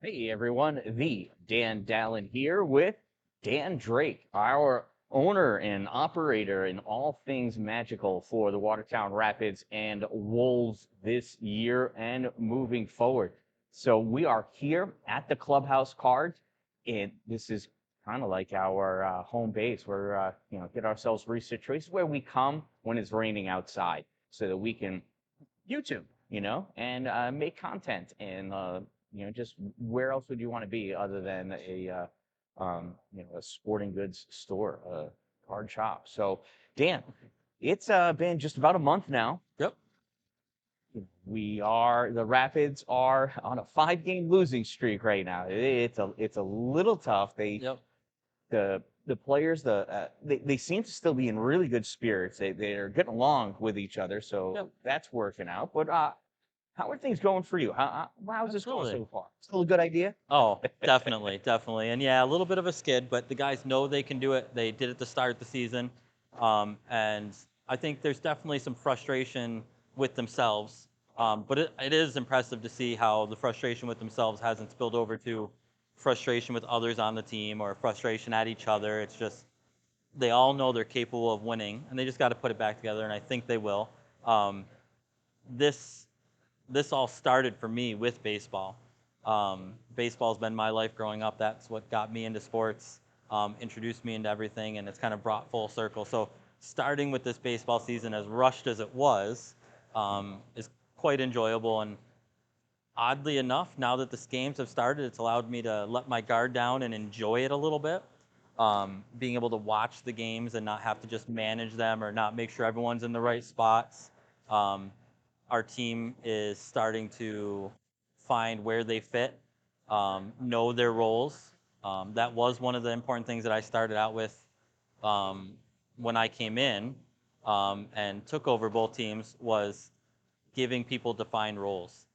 Hey everyone, the Dan Dallin here with Dan Drake, our owner and operator in all things magical for the Watertown Rapids and Wolves this year and moving forward. So we are here at the Clubhouse Cards, and this is kind of like our home base. We're get ourselves resituated where we come when it's raining outside, so that we can YouTube, and make content. And just where else would you want to be other than a sporting goods store, a card shop? So, Dan, it's been just about a month now. Yep. The Rapids are on a 5-game losing streak right now. It's a little tough. Yep. The players, they seem to still be in really good spirits. They're getting along with each other, so Yep. that's working out. But how are things going for you? How's this going Absolutely. so far? Still a good idea? Oh, definitely, definitely. And yeah, a little bit of a skid, but the guys know they can do it. They did it to start the season. And I think there's definitely some frustration with themselves. But it is impressive to see how the frustration with themselves hasn't spilled over to frustration with others on the team or frustration at each other. It's just they all know they're capable of winning, and they just got to put it back together, and I think they will. Um, this this all started for me with baseball. Baseball's been my life growing up. That's what got me into sports, introduced me into everything, and it's kind of brought full circle. So starting with this baseball season, as rushed as it was, is quite enjoyable. And oddly enough, now that the games have started, it's allowed me to let my guard down and enjoy it a little bit. Being able to watch the games and not have to just manage them or not make sure everyone's in the right spots. Um, our team is starting to find where they fit, know their roles. That was one of the important things that I started out with um, when I came in and took over both teams was giving people defined roles.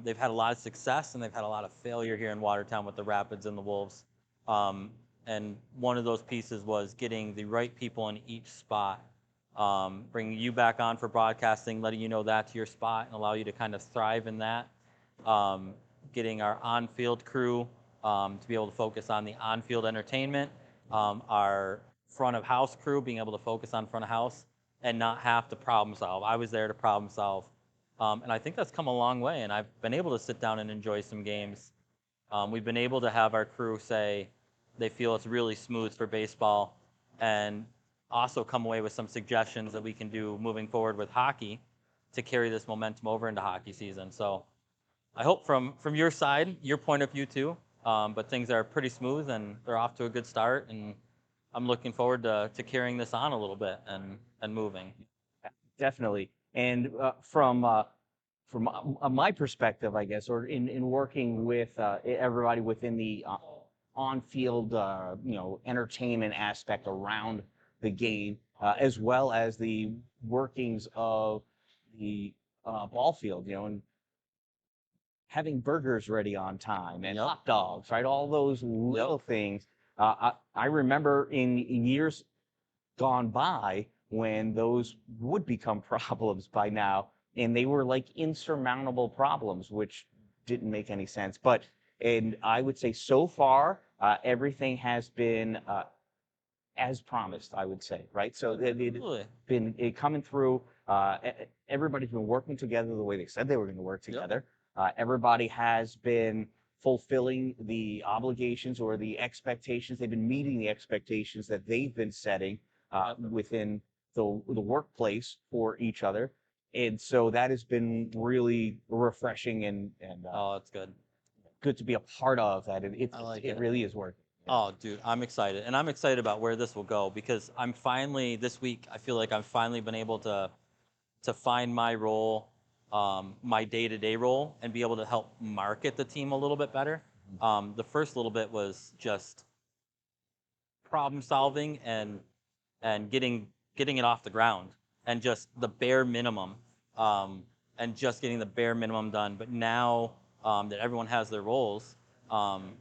They've had a lot of success and they've had a lot of failure here in Watertown with the Rapids and the Wolves. Um, and one of those pieces was getting the right people in each spot, bringing you back on for broadcasting, letting you know that's your spot and allow you to kind of thrive in that. Um, Getting our on-field crew to be able to focus on the on-field entertainment, our front of house crew being able to focus on front of house and not have to problem solve. I was there to problem solve. And I think that's come a long way, and I've been able to sit down and enjoy some games. We've been able to have our crew say they feel it's really smooth for baseball and also come away with some suggestions that we can do moving forward with hockey to carry this momentum over into hockey season. So I hope from your side, your point of view too, but things are pretty smooth and they're off to a good start, and I'm looking forward to carrying this on a little bit and moving. Definitely. And from my perspective, I guess, or in working with everybody within the on-field, entertainment aspect around the game, as well as the workings of the ball field, and having burgers ready on time and Yep. hot dogs, right? All those little things. I remember in years gone by when those would become problems by now, and they were like insurmountable problems, which didn't make any sense. And I would say so far, everything has been as promised, I would say, right? So it's Absolutely. been coming through. Everybody's been working together the way they said they were going to work Yep. together. Everybody has been fulfilling the obligations or the expectations. They've been meeting the expectations that they've been setting within the workplace for each other. And so that has been really refreshing and Oh, that's good. good to be a part of that. I like It it. really is working. Oh, dude, I'm excited, and I'm excited about where this will go because I'm finally this week. I feel like I've finally been able to find my role, my day-to-day role, and be able to help market the team a little bit better. The first little bit was just problem solving and getting it off the ground and just the bare minimum, um, and just getting the bare minimum done. But now that everyone has their roles, um,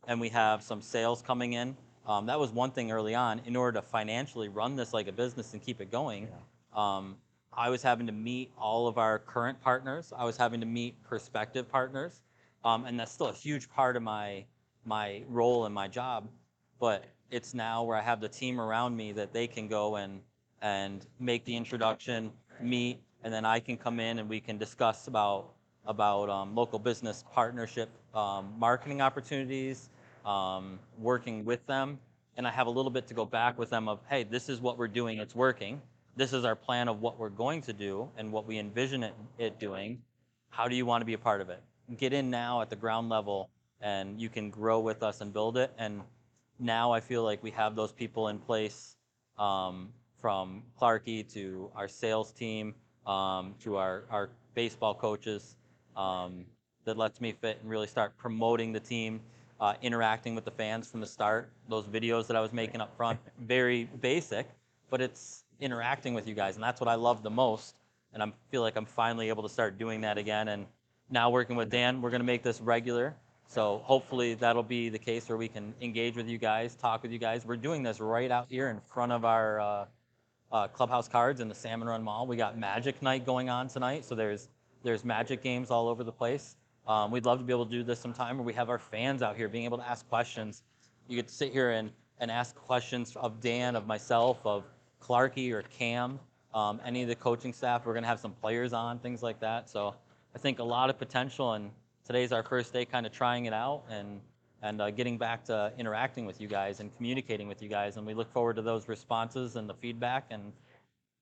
and we have some sales coming in. That was one thing early on. In order to financially run this like a business and keep it going, um, I was having to meet all of our current partners. I was having to meet prospective partners, and that's still a huge part of my role and my job. But it's now where I have the team around me that they can go and make the introduction, meet, and then I can come in and we can discuss about local business partnership, marketing opportunities, working with them, and I have a little bit to go back with them of, hey, this is what we're doing, it's working. This is our plan of what we're going to do and what we envision it doing. How do you want to be a part of it? Get in now at the ground level, and you can grow with us and build it. And now I feel like we have those people in place, from Clarkey to our sales team, to our baseball coaches, that lets me fit and really start promoting the team, interacting with the fans from the start. Those videos that I was making up front, very basic, but it's interacting with you guys, and that's what I love the most. And I feel like I'm finally able to start doing that again. And now working with Dan, we're going to make this regular. So hopefully that'll be the case where we can engage with you guys, talk with you guys. We're doing this right out here in front of our Clubhouse Cards in the Salmon Run Mall. We got Magic Night going on tonight, so there's Magic games all over the place. We'd love to be able to do this sometime where we have our fans out here being able to ask questions. You get to sit here and ask questions of Dan, of myself, of Clarkey or Cam, any of the coaching staff. We're going to have some players on, things like that. So I think a lot of potential, and today's our first day kind of trying it out and getting back to interacting with you guys and communicating with you guys. And we look forward to those responses and the feedback and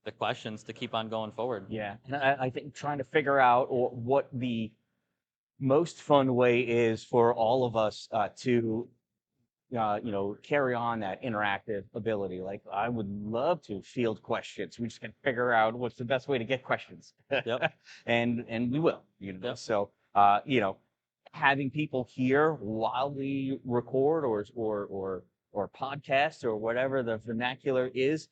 the questions to keep on going forward. Yeah, and I think trying to figure out what the most fun way is for all of us to carry on that interactive ability. Like, I would love to field questions. We just can figure out what's the best way to get questions. Yep. and we will, Yep. So, having people here while we record or podcast or whatever the vernacular is,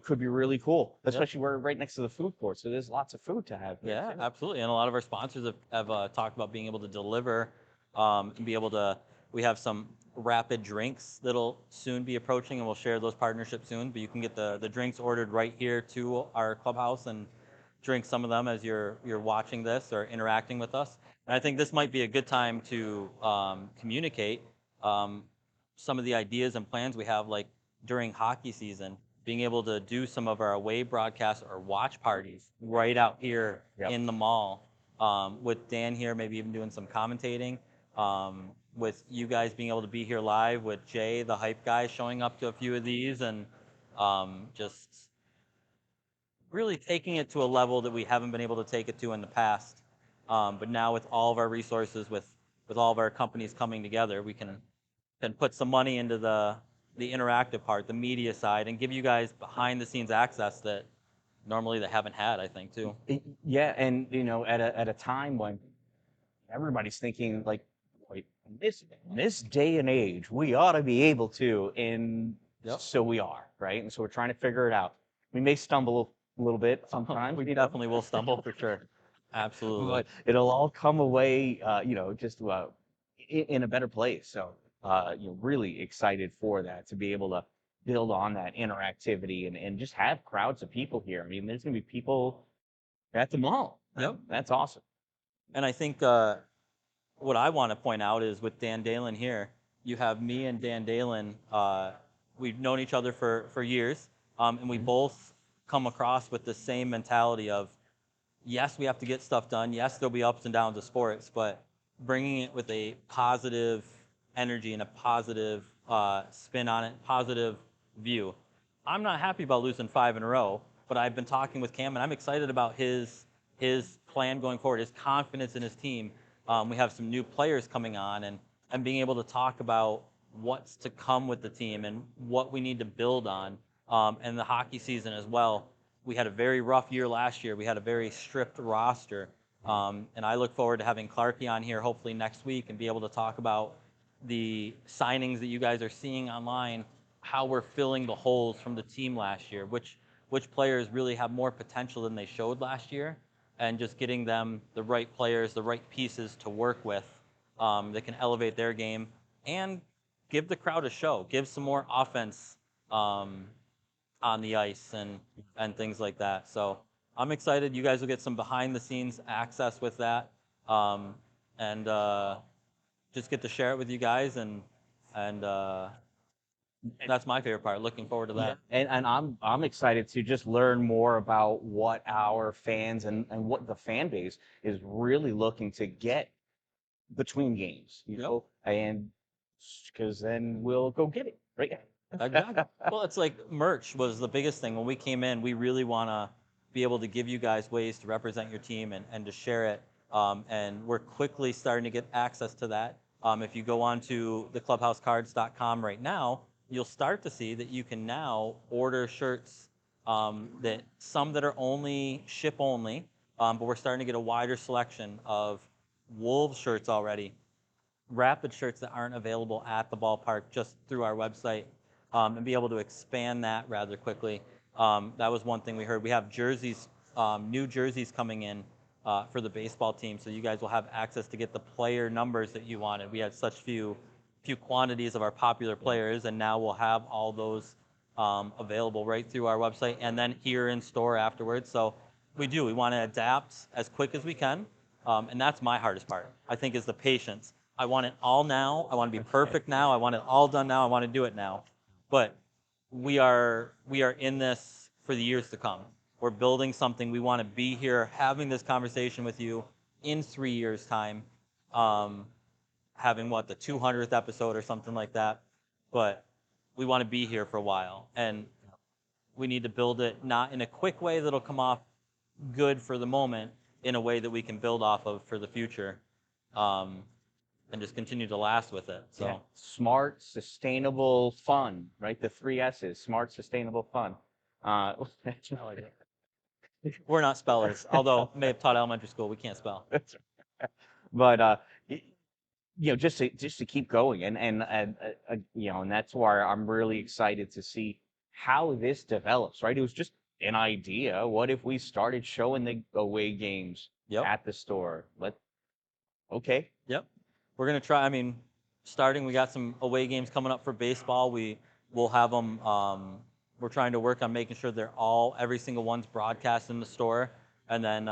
could be really cool, especially we're right next to the food court. So there's lots of food to have. Yeah, absolutely. And a lot of our sponsors have talked about being able to deliver, and be able to, we have some rapid drinks that'll soon be approaching, and we'll share those partnerships soon. But you can get the drinks ordered right here to our clubhouse and drink some of them as you're watching this or interacting with us. And I think this might be a good time to communicate some of the ideas and plans we have, like during hockey season, being able to do some of our away broadcasts or watch parties right out here in the mall, with Dan here, maybe even doing some commentating, with you guys being able to be here live, with Jay, the hype guy, showing up to a few of these, and just really taking it to a level that we haven't been able to take it to in the past. But now with all of our resources, with all of our companies coming together, we can put some money into the interactive part, the media side, and give you guys behind the scenes access that normally they haven't had, I think, too. Yeah, and at a time when everybody's thinking like, wait, this day and age, we ought to be able to, and so we are, right? And so we're trying to figure it out. We may stumble a little bit sometimes. We definitely will stumble for sure. Absolutely. But it'll all come away, just in a better place. So, really excited for that, to be able to build on that interactivity and just have crowds of people here. I mean, there's going to be people at the mall. Yep. That's awesome. And I think what I want to point out is with Dan Dalen here, you have me and Dan Dalen. We've known each other for years, and we both come across with the same mentality of, yes, we have to get stuff done. Yes, there'll be ups and downs of sports, but bringing it with a positive energy and a positive spin on it, positive view. I'm not happy about losing 5 in a row, but I've been talking with Cam, and I'm excited about his plan going forward, his confidence in his team. We have some new players coming on, and being able to talk about what's to come with the team and what we need to build on, and the hockey season as well. We had a very rough year last year. We had a very stripped roster. And I look forward to having Clarkey on here hopefully next week and be able to talk about the signings that you guys are seeing online, how we're filling the holes from the team last year, which players really have more potential than they showed last year, and just getting them the right players, the right pieces to work with, that can elevate their game and give the crowd a show, give some more offense on the ice and things like that. So I'm excited. You guys will get some behind the scenes access with that. and just get to share it with you guys, and that's my favorite part. Looking forward to that. And I'm excited to just learn more about what our fans and what the fan base is really looking to get between games, and because then we'll go get it, right? Exactly. Well, it's like merch was the biggest thing when we came in. We really want to be able to give you guys ways to represent your team and to share it. And we're quickly starting to get access to that. If you go on to theclubhousecards.com right now, you'll start to see that you can now order shirts that some that are only ship only, but we're starting to get a wider selection of Wolves shirts already, Rapid shirts that aren't available at the ballpark just through our website, and be able to expand that rather quickly. That was one thing we heard. We have jerseys, new jerseys coming in for the baseball team, so you guys will have access to get the player numbers that you wanted. We had such few quantities of our popular players, and now we'll have all those available right through our website and then here in store afterwards. So we want to adapt as quick as we can, and that's my hardest part, I think, is the patience. I want it all now. I want to be perfect now. I want it all done now. I want to do it now. But we are in this for the years to come. We're building something. We want to be here having this conversation with you in 3 years' time, having the 200th episode or something like that. But we want to be here for a while, and we need to build it not in a quick way that'll come off good for the moment, in a way that we can build off of for the future. And just continue to last with it. So smart, sustainable, fun, right? The 3 S's: smart, sustainable, fun. We're not spellers, although may have taught elementary school. We can't spell. But just to keep going, and that's why I'm really excited to see how this develops. Right? It was just an idea. What if we started showing the away games at the store? Okay. Yep. We're gonna try. I mean, starting, we got some away games coming up for baseball. We'll have them. We're trying to work on making sure every single one's broadcast in the store, and then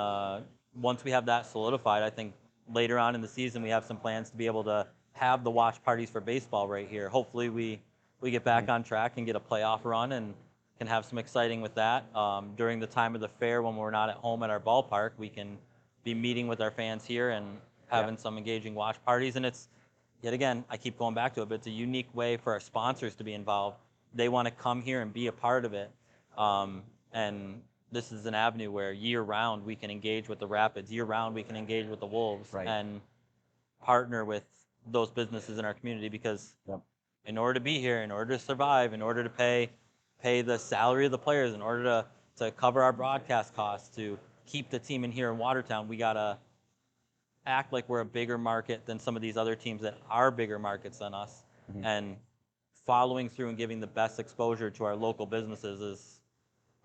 once we have that solidified, I think later on in the season we have some plans to be able to have the watch parties for baseball right here. Hopefully we get back on track and get a playoff run and can have some exciting with that. During the time of the fair, when we're not at home at our ballpark, we can be meeting with our fans here and having some engaging watch parties. And it's, yet again, I keep going back to it, but it's a unique way for our sponsors to be involved. They want to come here and be a part of it. And this is an avenue where year round we can engage with the Rapids, year round we can engage with the Wolves, and partner with those businesses in our community, because in order to be here, in order to survive, in order to pay the salary of the players, in order to cover our broadcast costs, to keep the team in here in Watertown, we got to act like we're a bigger market than some of these other teams that are bigger markets than us. And following through and giving the best exposure to our local businesses is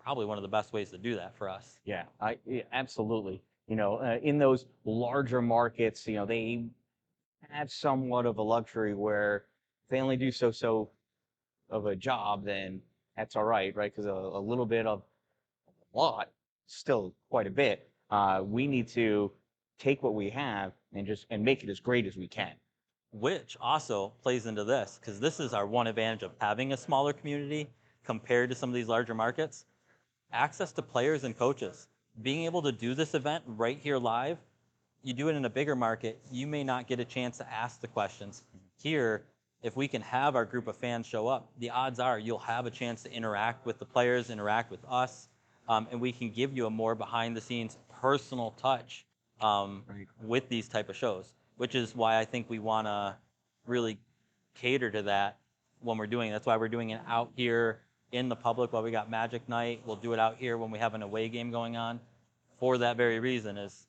probably one of the best ways to do that for us. Yeah, absolutely. In those larger markets, they have somewhat of a luxury where if they only do so of a job, then that's all right, right? Because a little bit of a lot, still quite a bit. We need to take what we have and make it as great as we can. Which also plays into this, because this is our one advantage of having a smaller community compared to some of these larger markets: access to players and coaches. Being able to do this event right here live, you do it in a bigger market, you may not get a chance to ask the questions. Here, if we can have our group of fans show up, the odds are you'll have a chance to interact with the players, interact with us, and we can give you a more behind-the-scenes personal touch with these type of shows, which is why I think we want to really cater to that when we're doing it. That's why we're doing it out here in the public while we got Magic Night. We'll do it out here when we have an away game going on, for that very reason, is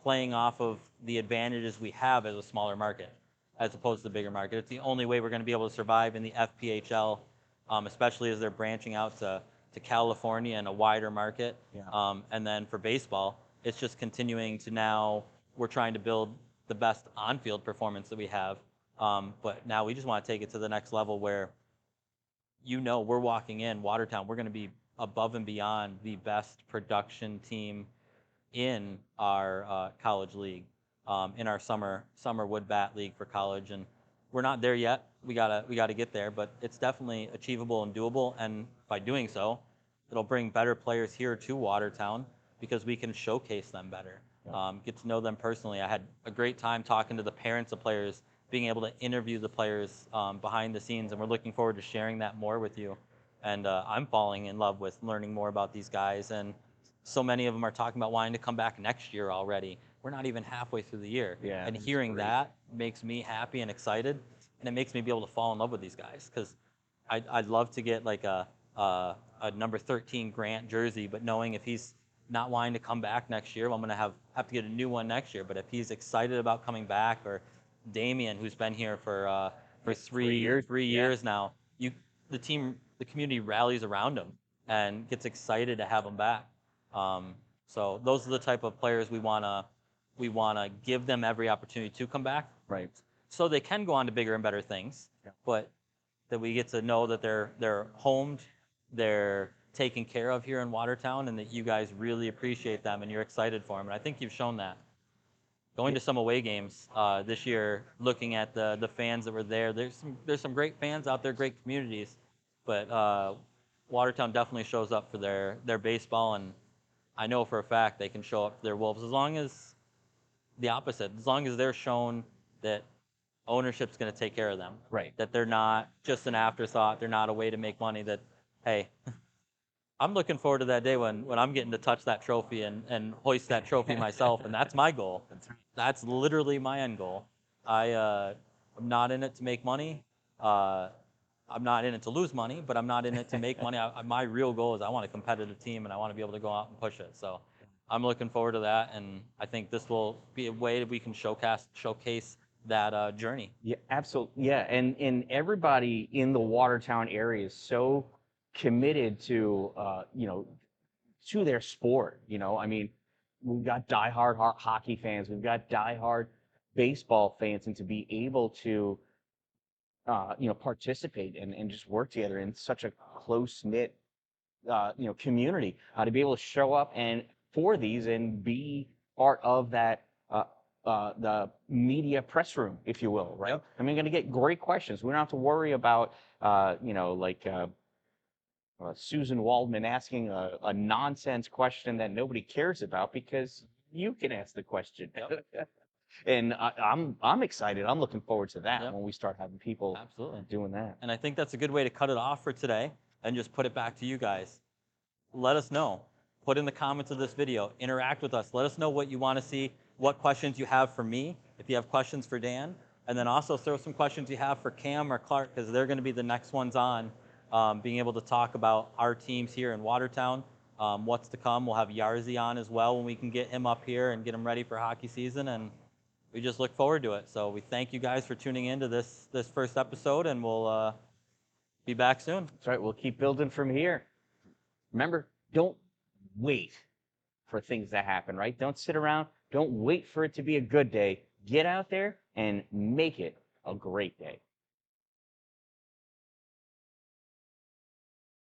playing off of the advantages we have as a smaller market as opposed to the bigger market. It's the only way we're going to be able to survive in the FPHL, especially as they're branching out to California and a wider market. And then for baseball, it's just continuing to, now we're trying to build the best on-field performance that we have. But now we just want to take it to the next level where, we're walking in Watertown, we're going to be above and beyond the best production team in our college league. in our summer wood bat league for college, and we're not there yet. We gotta get there, but it's definitely achievable and doable. And by doing so, it'll bring better players here to Watertown because we can showcase them better, get to know them personally. I had a great time talking to the parents of players, being able to interview the players behind the scenes, and we're looking forward to sharing that more with you. And I'm falling in love with learning more about these guys, and so many of them are talking about wanting to come back next year already. We're not even halfway through the year. Yeah, and that's hearing great. that makes me happy and excited, and it makes me be able to fall in love with these guys because I'd love to get like a number 13 Grant jersey, but knowing if he's not wanting to come back next year, well, I'm going to have to get a new one next year. But if he's excited about coming back, or Damien, who's been here for 3 years now, the community rallies around him and gets excited to have him back. So those are the type of players we wanna give them every opportunity to come back, Right. so they can go on to bigger and better things. Yeah. But that we get to know that they're homed, they're taken care of here in Watertown, and that you guys really appreciate them and you're excited for them. And I think you've shown that. Going to some away games this year, looking at the fans that were there, there's some great fans out there, great communities, but Watertown definitely shows up for their baseball, and I know for a fact they can show up for their Wolves as long as the opposite, as long as they're shown that ownership's going to take care of them. Right. That they're not just an afterthought. They're not a way to make money. That, hey, I'm looking forward to that day when I'm getting to touch that trophy and hoist that trophy myself, and that's my goal. That's literally my end goal. I'm not in it to make money. I'm not in it to lose money, but I'm not in it to make money. My real goal is I want a competitive team, and I want to be able to go out and push it. So I'm looking forward to that, and I think this will be a way that we can showcase that journey. Yeah, absolutely. Yeah, and everybody in the Watertown area is so committed to to their sport. I mean, we've got diehard hockey fans, we've got diehard baseball fans, and to be able to participate and just work together in such a close knit community, to be able to show up and for these and be part of that the media press room, if you will, right? Yep. I mean, going to get great questions. We don't have to worry about Susan Waldman asking a nonsense question that nobody cares about because you can ask the question. Yep. And I'm excited. I'm looking forward to that Yep. when we start having people Absolutely doing that. And I think that's a good way to cut it off for today and just put it back to you guys. Let us know. Put in the comments of this video. Interact with us. Let us know what you want to see, what questions you have for me, if you have questions for Dan, and then also throw some questions you have for Cam or Clark, because they're going to be the next ones on, being able to talk about our teams here in Watertown, what's to come. We'll have Yarzi on as well when we can get him up here and get him ready for hockey season, and we just look forward to it. So we thank you guys for tuning in to this first episode, and we'll be back soon. That's right. We'll keep building from here. Remember, don't wait for things to happen, right? Don't sit around. Don't wait for it to be a good day. Get out there and make it a great day.